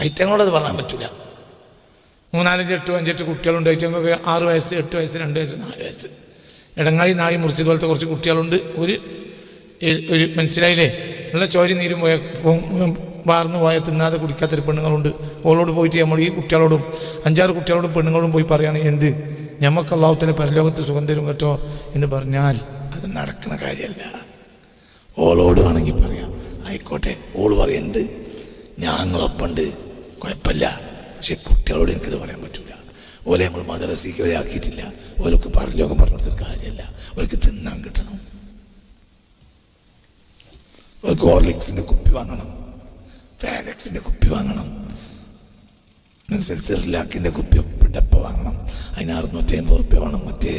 ഐറ്റങ്ങളോടത് പറയാൻ പറ്റില്ല. 3, 4, 5, 8 കുട്ടികളുണ്ട്. ഐറ്റങ്ങൾക്ക് 6 വയസ്സ്, 8 വയസ്സ്, 2 വയസ്സ്, 4 വയസ്സ്. ഇടങ്ങായി നായി മുറിച്ചത് പോലത്തെ കുറച്ച് കുട്ടികളുണ്ട്. ഒരു മനസ്സിലായില്ലേ? ഉള്ള ചോരി നീരും പോയ വാർന്നു പോയ തിന്നാതെ കുടിക്കാത്തൊരു പെണ്ണുങ്ങളുണ്ട്. ഓളോട് പോയിട്ട് നമ്മൾ ഈ കുട്ടികളോടും 5-6 കുട്ടികളോടും പെണ്ണുങ്ങളോടും പോയി പറയുകയാണ്, എന്ത് ഞമ്മക്ക് അള്ളാഹുവിൻ്റെ പരലോകത്ത് സുഖം തരും കേട്ടോ എന്ന് പറഞ്ഞാൽ അത് നടക്കുന്ന കാര്യമല്ല. ഓളോട് വേണമെങ്കിൽ പറയാം, ആയിക്കോട്ടെ. ഓള് പറയും, എന്ത് ഞങ്ങളൊപ്പമുണ്ട്, കുഴപ്പമില്ല. പക്ഷെ കുട്ടികളോട് എനിക്കിത് പറയാൻ പറ്റില്ല. ഓലെ നമ്മൾ മദ്രസയ്ക്ക് വരെ ആക്കിയിട്ടില്ല. ഓലൊക്കെ പരലോകം പറഞ്ഞു കൊടുത്തൊരു കാര്യമല്ല. ഓർക്ക് തിന്നാൻ കിട്ടണം. ഓർക്ക് ഹോർലിക്സിൻ്റെ കുപ്പി വാങ്ങണം, ഫാലക്സിൻ്റെ കുപ്പി വാങ്ങണം, സെറിലാക്കിൻ്റെ കുപ്പി ഡപ്പ വാങ്ങണം. അതിന് 650 റുപ്യ വേണം, മറ്റേ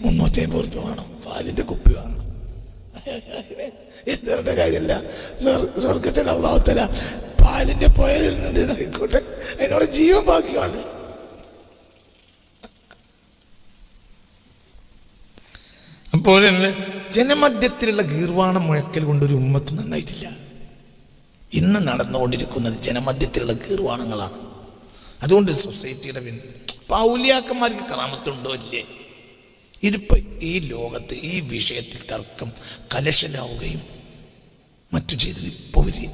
350 റുപ്യ വേണം. പാലിൻ്റെ കുപ്പി വാങ്ങണം. എന്തുകൊണ്ട് കാര്യമല്ല, സ്വർഗത്തിൽ അല്ലാഹു തആല പാലിൻ്റെ പുഴ തരുന്നുണ്ട് ആയിക്കോട്ടെ, അതിനോട് ജീവൻ ബാക്കിയാണ്. അപ്പോൾ ജനമധ്യത്തിലുള്ള ഗീർവാണം മുഴക്കൽ കൊണ്ടൊരു ഉമ്മത്ത് നന്നായിട്ടില്ല. ഇന്ന് നടന്നുകൊണ്ടിരിക്കുന്നത് ജനമധ്യത്തിലുള്ള ഗീർവാണങ്ങളാണ്. അതുകൊണ്ട് സൊസൈറ്റിയുടെ ഔലിയാക്കന്മാർക്ക് കറാമത്തുണ്ടോ ഇല്ലേ? ഇതിപ്പോൾ ഈ ലോകത്ത് ഈ വിഷയത്തിൽ തർക്കം കലശലാവുകയും മറ്റു ചെയ്തത് ഇപ്പോൾ ഒരു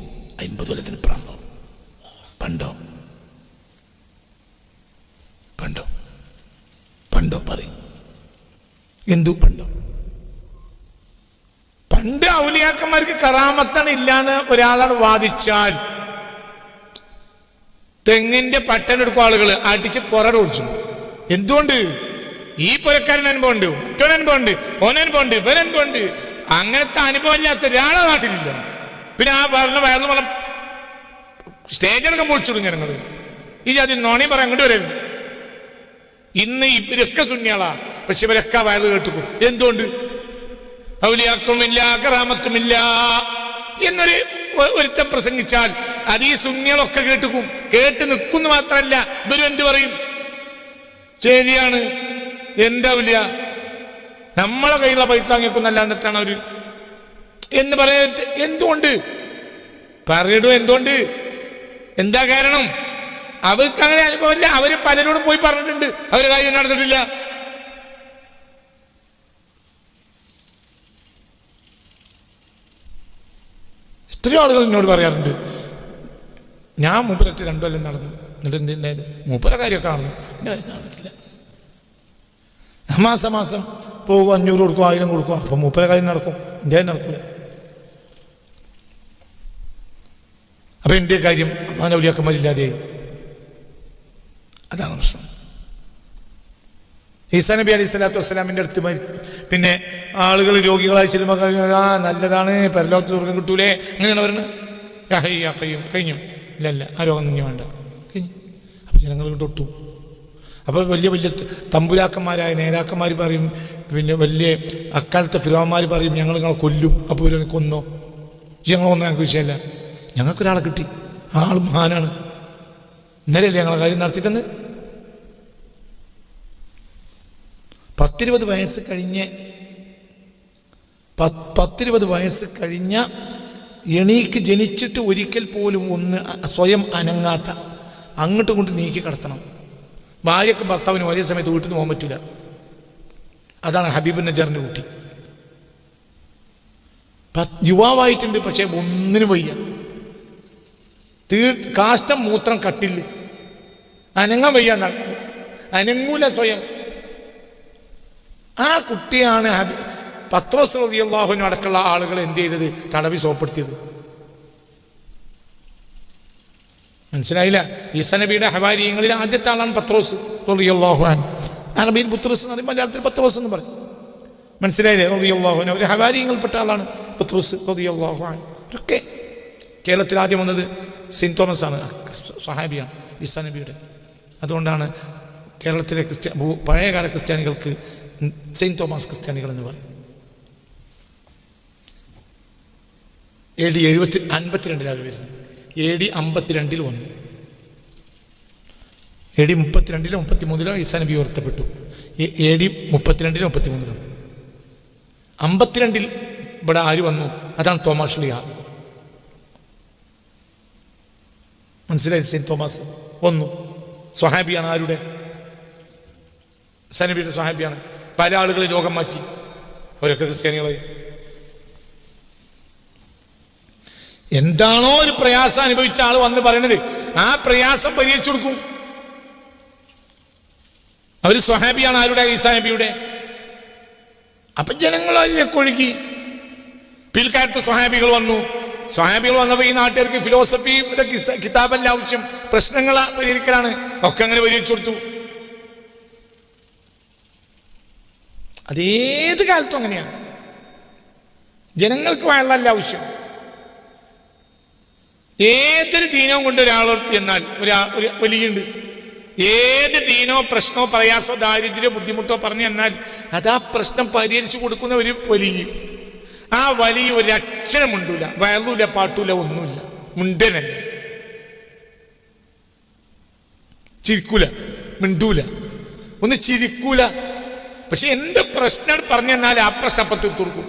50 കൊല്ലത്തിന് പ്രാന്തോ പണ്ടോ പണ്ടോ പണ്ടോ പറയും. എന്തു പണ്ടോ? പണ്ട് ഔലിയാക്കന്മാർക്ക് കറാമത്താണ് ഇല്ലാന്ന് ഒരാളാണ് വാദിച്ചാൽ തെങ്ങിന്റെ പട്ടനെടുക്കും ആളുകൾ അടിച്ച് പുറകെ ഓടിച്ചു. എന്തുകൊണ്ട്? ഈ പുരക്കാരൻ അനുഭവമുണ്ട്, മറ്റൊരു അനുഭവമുണ്ട്, ഓനനുഭവമുണ്ട്, ഇവനനുഭവമുണ്ട്. അങ്ങനത്തെ അനുഭവം ഇല്ലാത്ത ഒരാളെ നാട്ടിലില്ല. പിന്നെ ആ പറഞ്ഞ വയറിന് സ്റ്റേജടക്കം പൊളിച്ചിടും ജനങ്ങൾ. ഈ ജാതി നോണി പറയാൻ അങ്ങോട്ട് വരരുത്. ഇന്ന് ഇവരൊക്കെ ശൂന്യാളാ, പക്ഷെ ഇവരൊക്കെ വയറ് കേട്ടുക്കും. എന്തുകൊണ്ട്? ഔലിയാക്കുമില്ല കറാമത്തുമില്ല എന്നൊരു ഒരുത്തം പ്രസംഗിച്ചാൽ അത് ഈ സുന്യകളൊക്കെ കേട്ടുക്കും. കേട്ട് നിൽക്കുന്നു മാത്രമല്ല, ഇവരും എന്ത് പറയും? ശരിയാണ്, എന്താവില്ല, നമ്മളെ കയ്യിലുള്ള പൈസ വാങ്ങിക്കുന്നല്ലാന്നിട്ടാണ് അവര് എന്ന് പറഞ്ഞിട്ട്. എന്തുകൊണ്ട് പറയടും? എന്തുകൊണ്ട്? എന്താ കാരണം? അവർക്ക് അങ്ങനെ അനുഭവമില്ല. അവര് പലരോടും പോയി പറഞ്ഞിട്ടുണ്ട്, അവര് കാര്യം നടന്നിട്ടില്ല. എത്രയോ ആളുകൾ എന്നോട് പറയാറുണ്ട്, ഞാൻ മൂപ്പരത്ത് 2 കൊല്ലം നടന്നു, എന്നിട്ട് എന്തിനായത് മൂപ്പര കാര്യമൊക്കെ കാണുന്നു, എൻ്റെ കാര്യം നടന്നിട്ടില്ല. മാസം പോകും, 500 കൊടുക്കും, 1000 കൊടുക്കും, അപ്പം മൂപ്പര കാര്യം നടക്കും, എൻ്റെ കാര്യം നടക്കില്ല. അപ്പം എൻ്റെ കാര്യം അള്ളാഹുവിൻ്റെ ഔലിയാക്കന്മാരില്ലാതെയായി. അതാണ് പ്രശ്നം. ഈസാ നബി അലൈഹി സ്വലാത്തു വസ്സലാമിൻ്റെ അടുത്ത് പിന്നെ ആളുകൾ രോഗികളായി ചെല്ലുമ്പോൾ നല്ലതാണ്, പരലോകത്ത് സ്വർഗം കിട്ടൂലേ, അങ്ങനെയാണ് പറയുന്നത്. കഴിഞ്ഞു ഇല്ല ആ രോഗം നിങ്ങൾ വേണ്ട, കഴിഞ്ഞു. അപ്പം ജനങ്ങൾ തൊട്ടു. അപ്പോൾ വലിയ വലിയ തമ്പുരാക്കന്മാരായ നേതാക്കന്മാർ പറയും, പിന്നെ വലിയ അക്കാലത്തെ ഫിറോന്മാർ പറയും, ഞങ്ങൾ നിങ്ങളെ കൊല്ലും. അപ്പോൾ ഇവരെ കൊന്നോ? ഞങ്ങളൊന്നും ഞങ്ങൾക്ക് വിഷയമല്ല, ഞങ്ങൾക്കൊരാളെ കിട്ടി, ആ ആൾ മഹാനാണ്, ഇന്നലെയല്ലേ ഞങ്ങളെ കാര്യം നടത്തി തന്നെ. 10-20 വയസ്സ് കഴിഞ്ഞ് 10-20 വയസ്സ് കഴിഞ്ഞ എണീക്ക് ജനിച്ചിട്ട് ഒരിക്കൽ പോലും ഒന്ന് സ്വയം അനങ്ങാത്ത, അങ്ങോട്ടും ഇങ്ങോട്ടും നീക്കി കടത്തണം. ഭാര്യയ്ക്കും ഭർത്താവിനും ഒരേ സമയത്ത് വീട്ടിൽ നിന്ന് പോകാൻ പറ്റില്ല. അതാണ് ഹബീബ് നജാറിൻ്റെ കുട്ടി. യുവാവായിട്ടുണ്ട്, പക്ഷേ ഒന്നിനും വയ്യ. കാഷ്ടം മൂത്രം കട്ടില്ല, അനങ്ങാൻ വയ്യ, അനങ്ങൂല സ്വയം. ആ കുട്ടിയാണ് പത്രോസ് റളിയല്ലാഹു അൻഹു അടക്കമുള്ള ആളുകൾ എന്ത് ചെയ്തത്? തടവി സോപ്പെടുത്തിയത്. മനസ്സിലായില്ല? ഈസാ നബിയുടെ ഹവാരിയങ്ങളിൽ ആദ്യത്തെ ആളാണ് പത്രോസ് റളിയല്ലാഹു അൻഹു. അറബിയിൽ ബുത്രോസ് എന്ന് പറയും, മലയാളത്തിൽ പത്രോസ് എന്ന് പറയും. മനസ്സിലായില്ലേ? റളിയല്ലാഹു അൻഹു ഒരു ഹവാരിയങ്ങളിൽപ്പെട്ട ആളാണ് പത്രോസ് റളിയല്ലാഹു അൻഹു. ഇതൊക്കെ കേരളത്തിൽ ആദ്യം വന്നത് സെയിൻറ്റ് തോമസ് ആണ്, സ്വഹാബിയാണ് ഈസാ നബിയുടെ. അതുകൊണ്ടാണ് കേരളത്തിലെ പഴയകാല ക്രിസ്ത്യാനികൾക്ക് സെയിൻറ്റ് തോമസ് ക്രിസ്ത്യാനികൾ എന്ന് പറയും. AD 52 വരുന്നത്. AD 52 വന്നു. AD 32 33 ഈസാ നബി ഉയർത്തപ്പെട്ടു. AD 32 33 52 ഇവിടെ ആര് വന്നു? അതാണ് തോമാസ് ശ്ലീഹ. മനസ്സിലായി? സെയിൻറ്റ് തോമസ് വന്നു, സ്വഹാബിയാണ്. ആരുടെ? ഈസാ നബിയുടെ സ്വഹാബിയാണ്. പല ആളുകളെ രോഗം മാറ്റി, അവരൊക്കെ ക്രിസ്ത്യാനികളായി. എന്താണോ ഒരു പ്രയാസം അനുഭവിച്ച ആൾ വന്ന് പറയുന്നത്, ആ പ്രയാസം പരിഹരിച്ചു കൊടുക്കും. അവർ സ്വഹാബിയാണ്. ആരുടെ? ഈസാ നബിയുടെ. അപ്പൊ ജനങ്ങൾ അതിലേക്ക് ഒഴുകി. പിൽക്കാലത്ത് സ്വഹാബികൾ വന്നു. സ്വഹാബികൾ വന്നപ്പോൾ ഈ നാട്ടുകാർക്ക് ഫിലോസഫിയുടെ കിതാബല്ല ആവശ്യം, പ്രശ്നങ്ങൾ പരിഹരിക്കലാണ്. ഒക്കെ അങ്ങനെ പരിഹരിച്ചു കൊടുത്തു. അതേത് കാലത്തും അങ്ങനെയാണ്. ജനങ്ങൾക്ക് വെള്ളമല്ല ആവശ്യം. ഏതൊരു ദീനവും കൊണ്ട് ഒരാളോട് എന്നാൽ ഒരു വലിയുണ്ട്, ഏത് ദീനോ പ്രശ്നമോ പ്രയാസോ ദാരിദ്ര്യമോ ബുദ്ധിമുട്ടോ പറഞ്ഞു തന്നാൽ അതാ പ്രശ്നം പരിഹരിച്ചു കൊടുക്കുന്ന ഒരു വലിയ, ആ വലിയ ഒരു അക്ഷരം മുണ്ടൂല, വയലൂല, പാട്ടൂല, ഒന്നുമില്ല, മുണ്ടനല്ല, ചിരിക്കൂല, മിണ്ടൂല, ഒന്ന് ചിരിക്കൂല. പക്ഷെ എന്ത് പ്രശ്നം പറഞ്ഞു തന്നാൽ ആ പ്രശ്നം അപ്പം തീർത്തു കൊടുക്കും.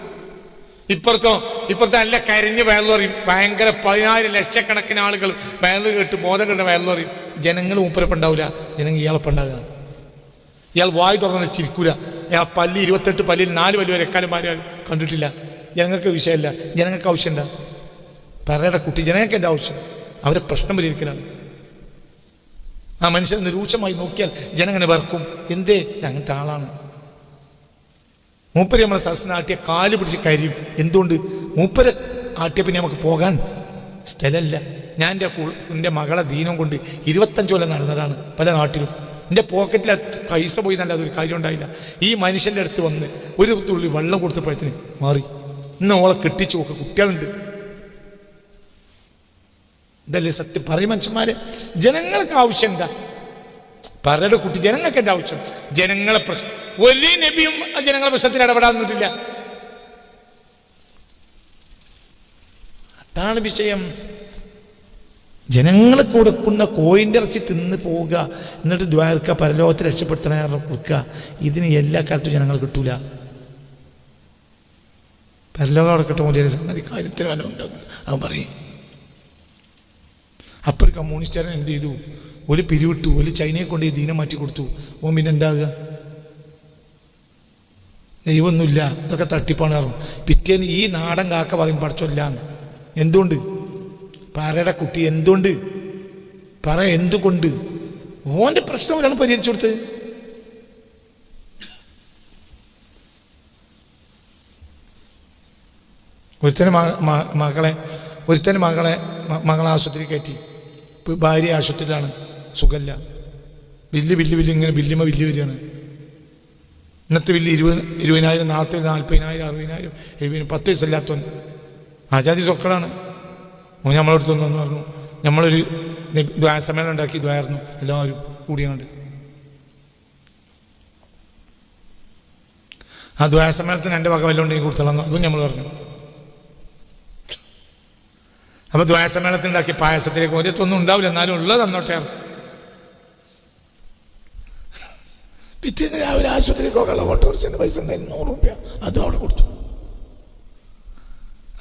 ഇപ്പുറത്തെ നല്ല കരഞ്ഞ് വയലു പറയും, ഭയങ്കര 10,000 ലക്ഷക്കണക്കിന് ആളുകൾ വയലു കേട്ട് ബോധം കേട്ട വയലു പറയും. ജനങ്ങൾ മൂപ്പരപ്പം ഉണ്ടാവില്ല, ജനങ്ങൾ ഇയാളൊപ്പം ഉണ്ടാകുക. ഇയാൾ വായു തുറന്ന് ചിരിക്കൂല, ഇയാൾ പല്ല് 28 പല്ലിൽ 4 പല്ല് വരെ എക്കാലന്മാരും കണ്ടിട്ടില്ല. ജനങ്ങൾക്ക് വിഷയമല്ല, ജനങ്ങൾക്ക് ആവശ്യമുണ്ട. പറയുടെ കുട്ടി ജനങ്ങൾക്ക് എന്താ ആവശ്യം? അവരെ പ്രശ്നം പരിഹരിക്കലാണ്. ആ മനുഷ്യനെ നിരൂക്ഷമായി നോക്കിയാൽ ജനങ്ങനെ വെറുക്കും. എന്തേ? അങ്ങനത്തെ ആളാണ്. മൂപ്പര് നമ്മളെ സദസ്സിന് ആട്ടിയ കാല് പിടിച്ച് കരിയും. എന്തുകൊണ്ട്? മൂപ്പര് ആട്ടിയ പിന്നെ നമുക്ക് പോകാൻ സ്ഥലമല്ല. ഞാൻ എൻ്റെ മകളെ ദീനം കൊണ്ട് 25 കൊല്ലം നടന്നതാണ് പല നാട്ടിലും. എൻ്റെ പോക്കറ്റിൽ പൈസ പോയി എന്നല്ല, അതൊരു കാര്യം ഉണ്ടായില്ല. ഈ മനുഷ്യൻ്റെ അടുത്ത് വന്ന് ഒരു തുള്ളി വെള്ളം കൊടുത്തപ്പോഴത്തിന് മാറി. ഇന്ന് ഓളെ കെട്ടിച്ചു നോക്കുക, കുട്ടികളുണ്ട്. ഇതല്ലേ സത്യം? പറയും മനുഷ്യന്മാരെ, ജനങ്ങൾക്ക് ആവശ്യം എന്താ? പറയുടെ കുട്ടി, ജനങ്ങൾക്ക് എന്താ ആവശ്യം? ജനങ്ങളെ പ്രശ്നം. ഒരു നബിയും ജനങ്ങളെ പ്രശ്നത്തിൽ ഇടപെടാൻ നിന്നിട്ടില്ല. അതാണ് വിഷയം. ജനങ്ങൾ കൊടുക്കുന്ന കോയിൻ്റെ ഇറച്ചി തിന്ന് പോവുക, എന്നിട്ട് ദ്വാരക്ക പരലോകത്തെ രക്ഷപ്പെടുത്തണ കൊടുക്കുക. ഇതിന് എല്ലാ കാലത്തും ജനങ്ങൾ കിട്ടൂല. പരലോകം അവിടെ കിട്ടും വലിയ സംഗതി കാര്യത്തിന് വല്ല ഉണ്ടെന്ന് അവൻ പറയും. അപ്പോൾ ഒരു കമ്മ്യൂണിസ്റ്റുകാരൻ എന്ത് ചെയ്തു? ഒരു പിരിവിട്ടു, ഒരു ചൈനയെ കൊണ്ട് ഈ ദീനം മാറ്റി കൊടുത്തു. ഓൻ പിന്നെ എന്താകുക? ദൈവമൊന്നുമില്ല, ഇതൊക്കെ തട്ടിപ്പാണ് പറഞ്ഞു. പിറ്റേന്ന് ഈ നാടൻ കാക്ക പറയും പഠിച്ചൊല്ലാന്ന്. എന്തുകൊണ്ട്? പറയുടെ കുട്ടി, എന്തുകൊണ്ട്? പറ എന്തുകൊണ്ട്? ഓൻ്റെ പ്രശ്നം ഒരാണ് പരിഹരിച്ചു കൊടുത്തത്. ഒരുത്തന് മകളെ ആശുപത്രി കയറ്റി. ഭാര്യ ആശുപത്രിയിലാണ്, സുഖമില്ല. ബില്ല് ഇങ്ങനെ ബില്ലുമ്മ ബില്ല് വരികയാണ്. ഇന്നത്തെ ബില്ല് 20,000, നാളത്തെ 40,000, 60,000, 70,000. 10 വയസ്സല്ലാത്തവൻ ആചാര്യ സൊക്കളാണ്. നമ്മളെടുത്തൊന്നു പറഞ്ഞു. നമ്മളൊരു സമ്മേളനം ഉണ്ടാക്കി, ദ്വായിരുന്നു എല്ലാവരും കൂടിയാണ്ട്. ആ ദ്വാര സമ്മേളനത്തിന് എൻ്റെ വക വല്ലതും ഉണ്ടെങ്കിൽ കൊടുത്തളന്നു, അതും നമ്മൾ പറഞ്ഞു. അപ്പോൾ ദ്വാര സമ്മേളനത്തിനുണ്ടാക്കി പായസത്തിലേക്ക് ഒരത്തൊന്നും ഉണ്ടാവില്ല, എന്നാലും ഉള്ളത് തന്നോട്ടെ. പിറ്റേന്ന് രാവിലെ ആശുപത്രിക്ക് പോകാനുള്ള ഓട്ടോറിക്ഷൻ്റെ പൈസ ഉണ്ടായിരുന്നു, 100 രൂപ. അതും അവിടെ കൊടുത്തു.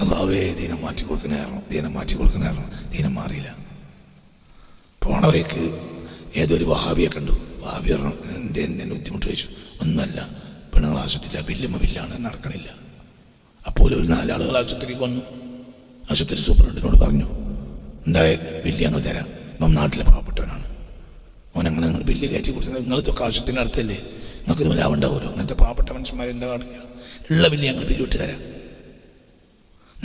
അല്ലാഹുവേ, ദീനം മാറ്റി കൊടുക്കണായിരുന്നു. ദീനം മാറിയില്ല. പോണ വഴിക്ക് ഏതൊരു വഹാബിയെ കണ്ടു. വഹാബി പറഞ്ഞു, എന്തെങ്കിലും ബുദ്ധിമുട്ട് ചോദിച്ചു. ഒന്നുമല്ല, പെണ്ണുങ്ങൾ ആശുപത്രിയില്ല, ബില്ലാണ്, നടക്കണില്ല. അപ്പോൾ ഒരു 4 ആളുകൾ ആശുപത്രിക്ക് വന്നു. ആശുപത്രി സൂപ്രണ്ടിനോട് പറഞ്ഞു, ഉണ്ടായ ബില്ല് ഞങ്ങൾ തരാം. അപ്പം നാട്ടിലെ പാവപ്പെട്ടവനാണ് ഓനങ്ങനെ നിങ്ങൾ ബില്ല് കയറ്റി കൊടുത്തത്. നിങ്ങളിതൊക്കെ ആശുപത്രിൻ്റെ അടുത്തല്ലേ, നിങ്ങൾക്ക് ഇത് ലാഭമുണ്ടാവുമല്ലോ. അങ്ങനത്തെ പാവപ്പെട്ട മനുഷ്യന്മാരെന്താ കാണില്ല? ഉള്ള ബില്ല് ഞങ്ങൾ പിരിവിട്ട് തരാം.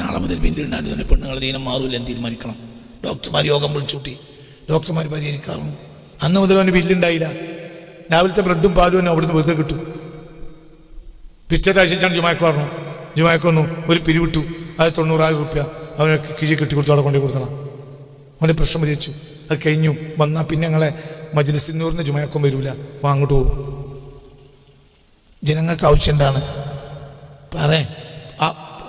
നാളെ മുതൽ ബില്ലുണ്ടായിരുന്നു. പെണ്ണുങ്ങൾ ദീനം മാറൂല എന്ന് തീരുമാനിക്കണം. ഡോക്ടർമാർ യോഗം വിളിച്ചൂട്ടി, ഡോക്ടർമാർ പരിഹരിക്കാറുണ്ട്. അന്ന് മുതൽ അവന് ബില്ലുണ്ടായില്ല. രാവിലത്തെ ബ്രെഡും പാലും തന്നെ അവിടുന്ന് വെറുതെ കിട്ടും. പിറ്റേത്തെ ആഴ്ചയാണ് ജുമാക്ക് പറഞ്ഞു. ജുമാക്ക് വന്നു, ഒരു പിരിവിട്ടു. അത് 90,000 രൂപ അവനെ കിഴി കെട്ടിക്കൊടുത്ത് അവിടെ കൊണ്ടു കൊടുത്തണം. അവൻ്റെ പ്രശ്നം പരിഹരിച്ചു. അത് കഴിഞ്ഞു. വന്നാൽ പിന്നെ ഞങ്ങളെ മജ്ലിസിന്നൂറിന് ജുമാക്കും വരില്ല, അങ്ങോട്ട് പോകും. ജനങ്ങൾക്ക് ആവശ്യം എന്താണ്?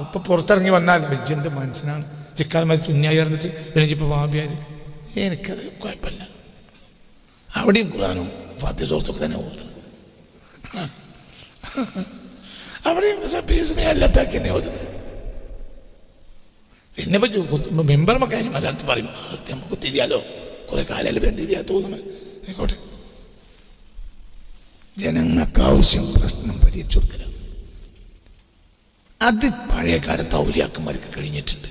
ഇപ്പം പുറത്തിറങ്ങി വന്നാൽ വെജിൻ്റെ മനസ്സിനാണ് ചിക്കാൽ മരിച്ച് ഉന്നായി ഇറന്നിച്ച് എണീച്ചിപ്പോൾ വാബിയാർ. എനിക്കത് കുഴപ്പമില്ല. അവിടെയും ഖുർആനും ഫാത്തിഹ സൂറത്തൊക്കെ തന്നെ ഓതുന്നത്. അവിടെയും എല്ലാത്താക്കി തന്നെ ഓതുന്നത്. പിന്നെ ഇപ്പം മെമ്പർമ കാര്യം അല്ലാത്ത പറയും, നമുക്ക് തിരിയാലോ, കുറെ കാലം തിരിയാ തോന്നുന്നു. ആയിക്കോട്ടെ. ജനങ്ങൾക്ക് ആവശ്യം പ്രശ്നം പരിഹരിച്ചു കൊടുക്കലാണ്. അത് പഴയ കാലത്ത് ഔലിയാക്കന്മാർക്ക് കഴിഞ്ഞിട്ടുണ്ട്.